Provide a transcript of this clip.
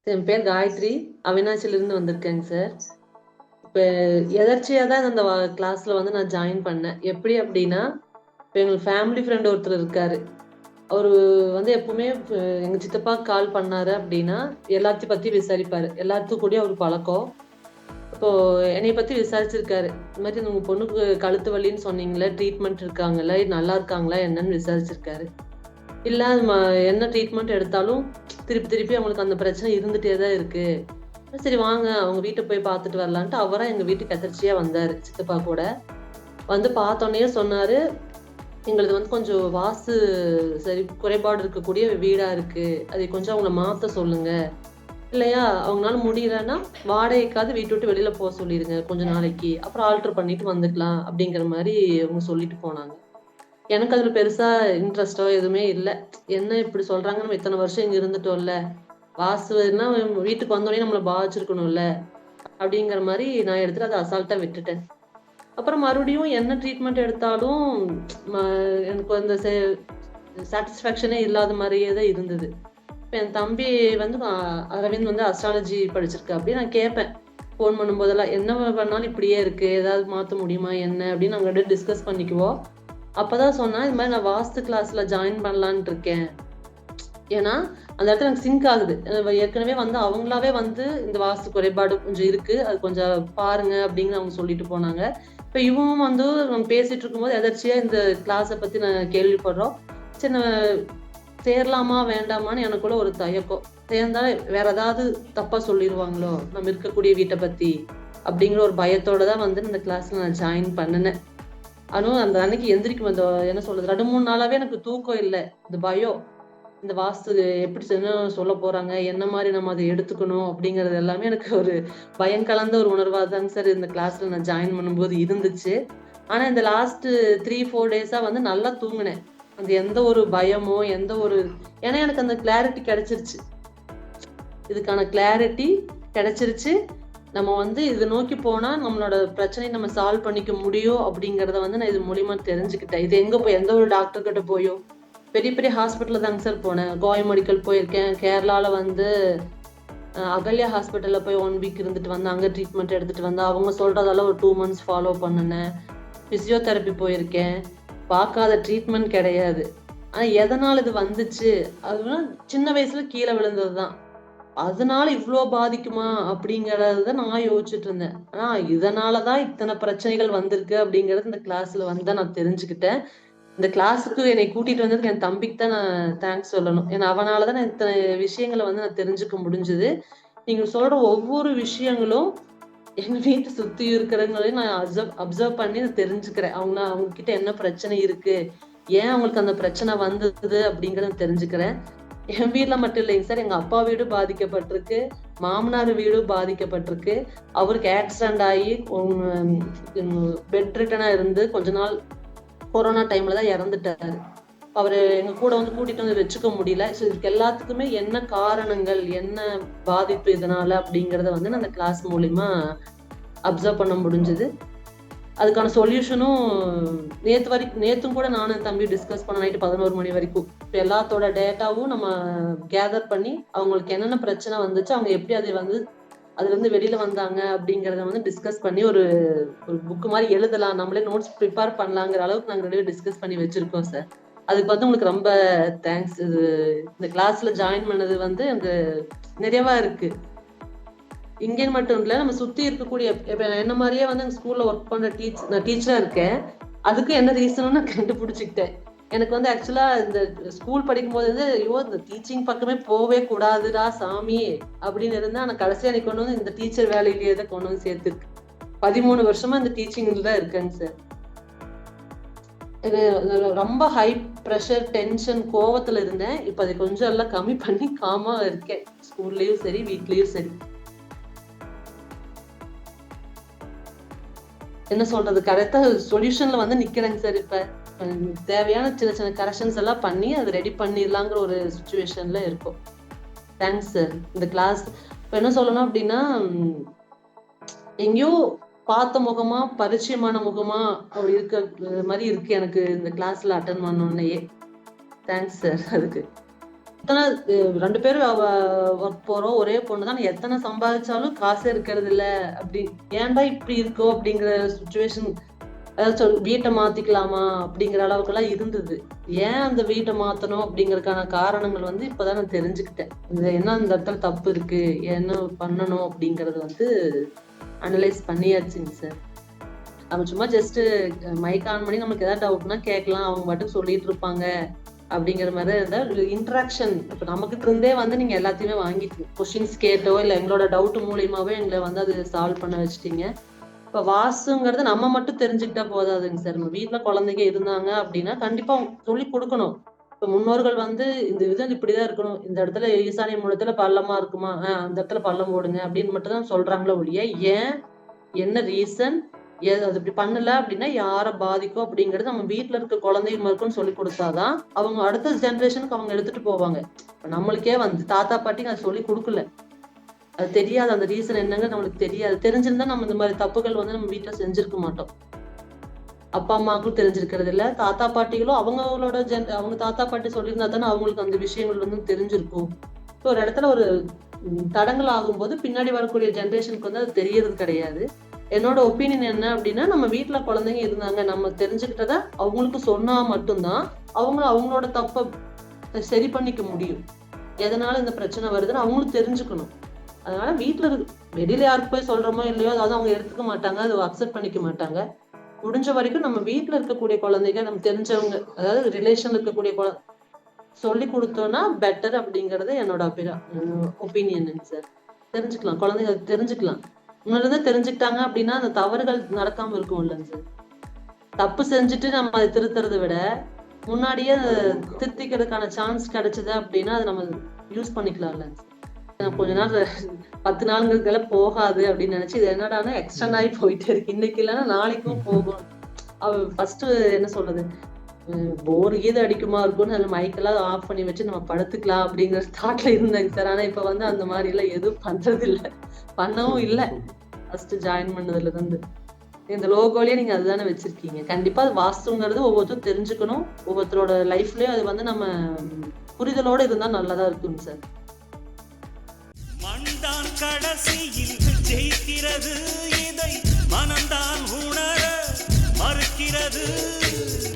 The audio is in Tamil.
என் பேர் காயத்ரி. அவினாசிலிருந்து வந்திருக்கேங்க சார். இப்ப எதர்ச்சியா தான் அந்த கிளாஸ்ல வந்து நான் ஜாயின் பண்ணேன். எப்படி அப்படின்னா, இப்ப எங்களுக்கு ஃபேமிலி ஃப்ரெண்ட் ஒருத்தர் இருக்காரு. அவரு வந்து எப்பவுமே எங்க சித்தப்பாக்கு கால் பண்ணாரு அப்படின்னா, எல்லாத்தையும் பத்தி விசாரிப்பாரு. எல்லாத்து கூடயும் அவருக்கு பழக்கம். இப்போ என்னைய பத்தி விசாரிச்சிருக்காரு. இந்த மாரி உங்க பொண்ணுக்கு கழுத்து வலின்னு சொன்னீங்கல்ல, ட்ரீட்மெண்ட் இருக்காங்கல்ல, நல்லா இருக்காங்களா என்னன்னு விசாரிச்சிருக்காரு. இல்ல அது என்ன ட்ரீட்மெண்ட் எடுத்தாலும் திருப்பி திருப்பி அவங்களுக்கு அந்த பிரச்சனை இருந்துட்டே தான் இருக்கு. சரி வாங்க அவங்க வீட்ட போய் பார்த்துட்டு வரலான்ட்டு அவரா எங்க வீட்டுக்கு எதர்ச்சியா வந்தாரு, சித்தப்பா கூட. வந்து பார்த்தோனயே சொன்னாரு, "எங்களுது வந்து கொஞ்சம் வாஸ்து சரி குறைபாடு இருக்கக்கூடிய வீடா இருக்கு. அதை கொஞ்சம் அவங்கள மாத்த சொல்லுங்க. இல்லையா அவங்கனால முடியலன்னா, வாடகைக்காவது வீட்ட விட்டு வெளியில சொல்லிருங்க கொஞ்ச நாளைக்கு. அப்புறம் ஆல்டர் பண்ணிட்டு வந்துக்கலாம்." அப்படிங்கிற மாரி அவங்க சொல்லிட்டு போனாங்க. எனக்கு அதுல பெருசா இன்ட்ரெஸ்ட்டோ எதுவுமே இல்ல. என்ன இப்படி சொல்றாங்க, நம்ம இத்தன வருஷம் இங்க இருந்துட்டோம்ல. வாஸ்துன்னா வீட்டுக்கு வந்தோனே நம்மள பாதிச்சிருக்கணும்ல. அப்படிங்கிற மாரி நான் எடுத்துட்டு அத அசால்ட்டா விட்டுட்டேன். அப்புறம் மறுபடியும் என்ன ட்ரீட்மெண்ட் எடுத்தாலும் ம எனக்கு அந்த சாட்டிஸ்ஃபேக்ஷனே இல்லாத மாரியே தான் இருந்தது. இப்ப என் தம்பி வந்து அரவிந்த் வந்து அஸ்ட்ராலஜி படிச்சிருக்காப்படி. நான் கேட்பேன். ஃபோன் பண்ணும்போதெல்லாம், "என்ன பண்ணாலும் இப்படியே இருக்கு. ஏதாவது மாத்த முடியுமா என்ன?" அப்படின்னு நாங்க 2 பேரும் டிஸ்கஸ் பண்ணிக்குவோம். அப்பதான் சொன்னா, "இது மாரி நான் வாஸ்து கிளாஸ்ல ஜாயின் பண்ணலான்ட்டு இருக்கேன்." ஏன்னா, அந்த இடத்துல எனக்கு சிங்க் ஆகுது. ஏற்கனவே வந்து அவங்களாவே வந்து இந்த வாஸ்து குறைபாடு கொஞ்சம் இருக்கு. அது கொஞ்சம் பாருங்க அப்படின்னு அவங்க சொல்லிட்டு போனாங்க. இப்ப இவனும் வந்து நம்ம பேசிட்டு இருக்கும்போது எதர்ச்சியா இந்த கிளாஸ பத்தி நான் கேள்விப்படுறோம். சரி சேரலாமா? வேண்டாமான்னு எனக்குள்ள ஒரு தயக்கம். சேர்ந்தா வேற ஏதாவது தப்பா சொல்லிருவாங்களோ? நம்ம இருக்கக்கூடிய வீட்ட பத்தி. அப்படிங்கிற ஒரு பயத்தோட தான் வந்து இந்த கிளாஸ்ல நான் ஜாயின் பண்ணுனேன். அதுவும் அந்த அன்னைக்கு எந்திரிக்கும் அந்த என்ன சொல்றது 2, 3 நாளாவே எனக்கு தூக்கம் இல்ல. இந்த பயம். இந்த வாஸ்து எப்படி என்ன சொல்லப் போறாங்க? என்ன மாரி நம்ம அத எடுத்துக்கணும்? அப்படிங்கிறது எல்லாமே எனக்கு ஒரு பயம் கலந்த ஒரு உணர்வா தாங்க சார் இந்த கிளாஸ்ல நான் ஜாயின் பண்ணும்போது இருந்துச்சு. ஆனா இந்த லாஸ்ட் 3, 4 டேஸா வந்து நல்லா தூங்குனேன். அந்த எந்த ஒரு பயமோ, எந்த ஒரு ஏன்னா எனக்கு அந்த கிளாரிட்டி கிடைச்சிருச்சு. இதுக்கான கிளாரிட்டி கிடைச்சிருச்சு. நம்ம வந்து இத நோக்கி போனா நம்மளோட பிரச்சனைய நம்ம சால்வ் பண்ணிக்க முடியும் அப்படிங்கிறத வந்து நான் இது மூலியமா தெரிஞ்சுக்கிட்டேன். இது எங்க போய் எந்த ஒரு டாக்டர் கிட்ட போயோ, பெரிய பெரிய ஹாஸ்பிட்டல்ல தாங்க சார் போனேன். கோயம் மெடிக்கல் போயிருக்கேன். கேரளால வந்து அகல்யா ஹாஸ்பிட்டல்ல போய் 1 வீக் இருந்துட்டு வந்தேன். அங்க ட்ரீட்மெண்ட் எடுத்துட்டு வந்தேன். அவங்க சொல்றதெல்லாம் ஒரு 2 மந்த்ஸ் ஃபாலோ பண்ணுனேன். பிசியோதெரபி போயிருக்கேன். பார்க்காத ட்ரீட்மெண்ட் கிடையாது. ஆனா எதனால இது வந்துச்சு? அதுனா சின்ன வயசுல கீழ விழுந்தது தான். அதனால இவ்ளோ பாதிக்குமா? அப்படிங்கிறத தான் நான் யோசிச்சுட்டு இருந்தேன். ஆனா இதனால தான் இத்தன பிரச்சனைகள் வந்திருக்கு அப்படிங்கிறது இந்த கிளாஸ்ல வந்து தான் நான் தெரிஞ்சுக்கிட்டேன். இந்த கிளாஸ்க்கு என்னை கூட்டிட்டு வந்ததுக்கு என் தம்பிக்கு தான் நான் தேங்க்ஸ் சொல்லணும். ஏன்னா அவனால தான் நான் இத்தன விஷயங்கள வந்து நான் தெரிஞ்சுக்க முடிஞ்சது. நீங்க சொல்ற ஒவ்வொரு விஷயங்களும் எங்க வீட்ட சுத்தி இருக்கிறவங்களையும் நான் அப்சர்வ் பண்ணி நான் தெரிஞ்சுக்கிறேன். அவங்க கிட்ட என்ன பிரச்சனை இருக்கு? ஏன் அவங்களுக்கு அந்த பிரச்சனை வந்தது? அப்படிங்கிறத தெரிஞ்சுக்கிறேன். என் வீட்ல மட்டும் இல்லைங்க சார். எங்க அப்பா வீடும் பாதிக்கப்பட்டிருக்கு. மாமனார் வீடும் பாதிக்கப்பட்டிருக்கு. அவருக்கு ஆக்சிடென்ட் ஆயி பெட் ரிட்டனா இருந்து கொஞ்ச நாள் கொரோனா டைம்ல தான் இறந்துட்டாரு. அவரு எங்க கூட வந்து கூட்டிட்டு வந்து வச்சுக்க முடியல. இதுக்கு எல்லாத்துக்குமே என்ன காரணங்கள்? என்ன பாதிப்பு இதனால? அப்படிங்கிறத வந்து நான் அந்த கிளாஸ் மூலியமா அப்சர்வ் பண்ண முடிஞ்சது. அதுக்கான சொல்யூஷனும் நேத்தும் கூட நானும் என் தம்பியும் டிஸ்கஸ் பண்ணோம் நைட் 11 மணி வரைக்கும். இப்ப எல்லாத்தோட டேட்டாவும் நம்ம கேதர் பண்ணி, அவங்களுக்கு என்னென்ன பிரச்சனை வந்துச்சு, அவங்க எப்படி அதை வந்து அதுலருந்து வெளில வந்தாங்க அப்படிங்கிறத வந்து டிஸ்கஸ் பண்ணி ஒரு ஒரு புக் மாரி எழுதலாம். நம்மளே நோட்ஸ் ப்ரிப்பேர் பண்ணலாங்கிற அளவுக்கு நாங்க 2 பேரும் டிஸ்கஸ் பண்ணி வச்சிருக்கோம் சார். அதுக்கு வந்து உங்களுக்கு ரொம்ப தேங்க்ஸ். இந்த கிளாஸ்ல ஜாயின் பண்ணது வந்து எனக்கு நிறைவா இருக்கு. இங்கேன்னு மட்டும் இல்ல, நம்ம சுத்தி இருக்கக்கூடிய இப்ப என்ன மாரியே வந்து எங்க ஸ்கூல்ல ஒர்க் பண்ற நான் டீச்சரா இருக்கேன். அதுக்கு என்ன ரீசன்னு நான் கண்டுபிடிச்சுக்கிட்டேன். எனக்கு வந்து ஆக்சுவலா இந்த ஸ்கூல் படிக்கும்போது வந்து, ஐயோ! இந்த டீச்சிங் பக்கமே போவே கூடாதுடா சாமி! அப்படின்னு இருந்தா, ஆனா கடைசியா என்னை கொண்டு வந்து இந்த டீச்சர் வேலையிலேயே தான் கொண்டு வந்து சேர்த்துருக்கு. 13 வருஷமா இந்த டீச்சிங்ல தான் இருக்கேங்க சார். இது ரொம்ப ஹை பிரஷர், டென்ஷன், கோவத்துல இருந்தேன். இப்ப அத கொஞ்சம் எல்லாம் கம்மி பண்ணி காமா இருக்கேன். ஸ்கூல்லயும் சரி, வீட்லயும் சரி. என்ன சொல்றது? கரெக்ட்டா சொல்யூஷன்ல வந்து நிக்கிறேங்க சார் இப்ப. தேவையான சின்ன சின்ன கரெக்ஷன்ஸ் எல்லாம் பண்ணி, அத ரெடி பண்ணிடலாங்கிற ஒரு சிச்சுவேஷன்ல இருக்கோம். Thanks sir. இந்த கிளாஸ் இப்ப என்ன சொல்லணும் அப்டின்னா, எங்கேயோ பார்த்த முகமா, பரிச்சயமான முகமா அப்படி இருக்க மாரி இருக்கு எனக்கு இந்த கிளாஸ்ல அட்டெண்ட் பண்ண உடனேயே. தேங்க்ஸ் சார் அதுக்கு. எத்தனை 2 பேரும் ஒர்க் போறோம். ஒரே பொண்ணு தான். எத்தனை சம்பாதிச்சாலும் காசே இருக்கிறது இல்ல. அப்படி ஏன்டா இப்படி இருக்கோ அப்படிங்கிற சிச்சுவேஷன். அதாவது வீட்ட மாத்திக்கலாமா அப்படிங்கிற அளவுக்கெல்லாம் இருந்தது. ஏன் அந்த வீட்ட மாத்தணும் அப்படிங்கறதுக்கான காரணங்கள் வந்து இப்பதான் நான் தெரிஞ்சுக்கிட்டேன். என்ன இந்த இடத்துல தப்பு இருக்கு, என்ன பண்ணணும் அப்படிங்கறது வந்து அனலைஸ் பண்ணியாச்சுங்க சார். நம்ம சும்மா ஜஸ்ட் மைக் ஆன் பண்ணி நமக்கு ஏதாவது டவுட்னா கேட்கலாம். அவங்க பாட்டுக்கு சொல்லிட்டு இருப்பாங்க அப்படிங்கிற மாதிரி இருந்தா இன்ட்ராக்ஷன் இப்ப நமக்கிட்ட இருந்தே வந்து நீங்க எல்லாத்தையுமே வாங்கிட்டு கொஸ்டின்ஸ் கேட்டோ இல்ல எங்களோட டவுட் மூலியமாவே எங்களை வந்து அது சால்வ் பண்ண வச்சுட்டீங்க. இப்ப வாஸ்துங்கிறது நம்ம மட்டும் தெரிஞ்சுக்கிட்டா போதாதுங்க சார். நம்ம வீட்ல குழந்தைங்க இருந்தாங்க அப்படின்னா கண்டிப்பா சொல்லிக் கொடுக்கணும். இப்ப முன்னோர்கள் வந்து இந்த விதம் இப்படிதான் இருக்கணும். இந்த இடத்துல ஈசானிய மூலத்துல பள்ளமா இருக்குமா? அந்த இடத்துல பள்ளம் போடுங்க அப்படின்னு மட்டும் தான் சொல்றாங்களே ஒழிய, ஏன்? என்ன ரீசன்? அது இப்படி பண்ணல அப்படின்னா யார பாதிக்கும் அப்படிங்கிறது நம்ம வீட்ல இருக்க குழந்தைகளுக்கும் சொல்லிக் கொடுத்தாதான் அவங்க அடுத்த ஜெனரேஷனுக்கு அவங்க எடுத்துட்டு போவாங்க. இப்ப நம்மளுக்கே வந்து தாத்தா பாட்டிங்க அதை சொல்லிக் கொடுக்கல. அது தெரியாது. அந்த ரீசன் என்னங்க நம்மளுக்கு தெரியாது. தெரிஞ்சிருந்தா நம்ம இந்த மாதிரி தப்புகள் வந்து நம்ம வீட்ல செஞ்சிருக்க மாட்டோம். அப்பா அம்மாவுக்கும் தெரிஞ்சிருக்கிறது இல்ல. தாத்தா பாட்டிகளும் அவங்களோட அவங்க தாத்தா பாட்டி சொல்லியிருந்தா தானே அவங்களுக்கு அந்த விஷயங்கள் வந்து தெரிஞ்சிருக்கும். இப்போ ஒரு இடத்துல ஒரு தடங்கல் ஆகும்போது பின்னாடி வரக்கூடிய ஜெனரேஷனுக்கு வந்து அது தெரியறது கிடையாது. என்னோட ஒப்பீனியன் என்ன அப்படின்னா, நம்ம வீட்ல குழந்தைங்க இருந்தாங்க. நம்ம தெரிஞ்சுக்கிட்டத அவங்களுக்கு சொன்னா மட்டும்தான் அவங்க அவங்களோட தப்ப சரி பண்ணிக்க முடியும். எதனால இந்த பிரச்சனை வருதுன்னு அவங்களும் தெரிஞ்சுக்கணும். அதனால வீட்ல வெளியில யாருக்கு போய் சொல்றோமோ இல்லையோ, அதாவது அவங்க எடுத்துக்க மாட்டாங்க. அதை அக்செப்ட் பண்ணிக்க மாட்டாங்க. முடிஞ்ச வரைக்கும் நம்ம வீட்ல இருக்கக்கூடிய குழந்தைங்க, நம்ம தெரிஞ்சவங்க, அதாவது ரிலேஷன்ல இருக்கக்கூடிய சொல்லிக் கொடுத்தோம்னா பெட்டர் அப்படிங்கறது என்னோட ஒப்பீனியனுங்க சார். தெரிஞ்சுக்கலாம். குழந்தைங்க தெரிஞ்சுக்கலாம். முன்னாடி தெரிஞ்சுக்கிட்டாங்க அப்படின்னா அந்த தவறுகள் நடக்காம இருக்கும் இல்லைங்க சார். தப்பு செஞ்சுட்டு நம்ம அதை திருத்துறதை விட முன்னாடியே அதை திருத்திக்கிறதுக்கான சான்ஸ் கிடைச்சது அப்படின்னா அதை நம்ம யூஸ் பண்ணிக்கலாம் இல்லைங்க சார். கொஞ்ச நாள் 10 நாளுங்கிறதுல போகாது அப்படின்னு நினைச்சு இது என்னடானா எக்ஸ்டெண்ட் ஆகி போயிட்டே இருக்கு. இன்னைக்கு இல்லைன்னா நாளைக்கும் போகும். ஃபர்ஸ்ட் என்ன சொல்றது, போர் கீது அடிக்குமா இருக்கும்னு அதுல மைக்கெல்லாம் ஆஃப் பண்ணி வச்சு நம்ம படுத்துக்கலாம் அப்படிங்கிற தாட்ல இருந்தேங்க சார். ஆனா இப்ப வந்து அந்த மாதிரி எல்லாம் எதுவும் பண்றது இல்ல, பண்ணவும் இல்ல. ஃபர்ஸ்ட் ஜாயின் பண்ணதுல இருந்து இந்த லோகோலயே நீங்க அதுதானே வச்சிருக்கீங்க. கண்டிப்பா அது வாஸ்துங்கிறது ஒவ்வொருத்தரும் தெரிஞ்சுக்கணும். ஒவ்வொருத்தரோட லைஃப்லயும் அது வந்து நம்ம புரிதலோட இருந்தா நல்லதா இருக்குங்க சார். மண்தான் கடைசியில் ஜெயிக்கிறது, இதை மனம்தான் உணர மறுக்கிறது.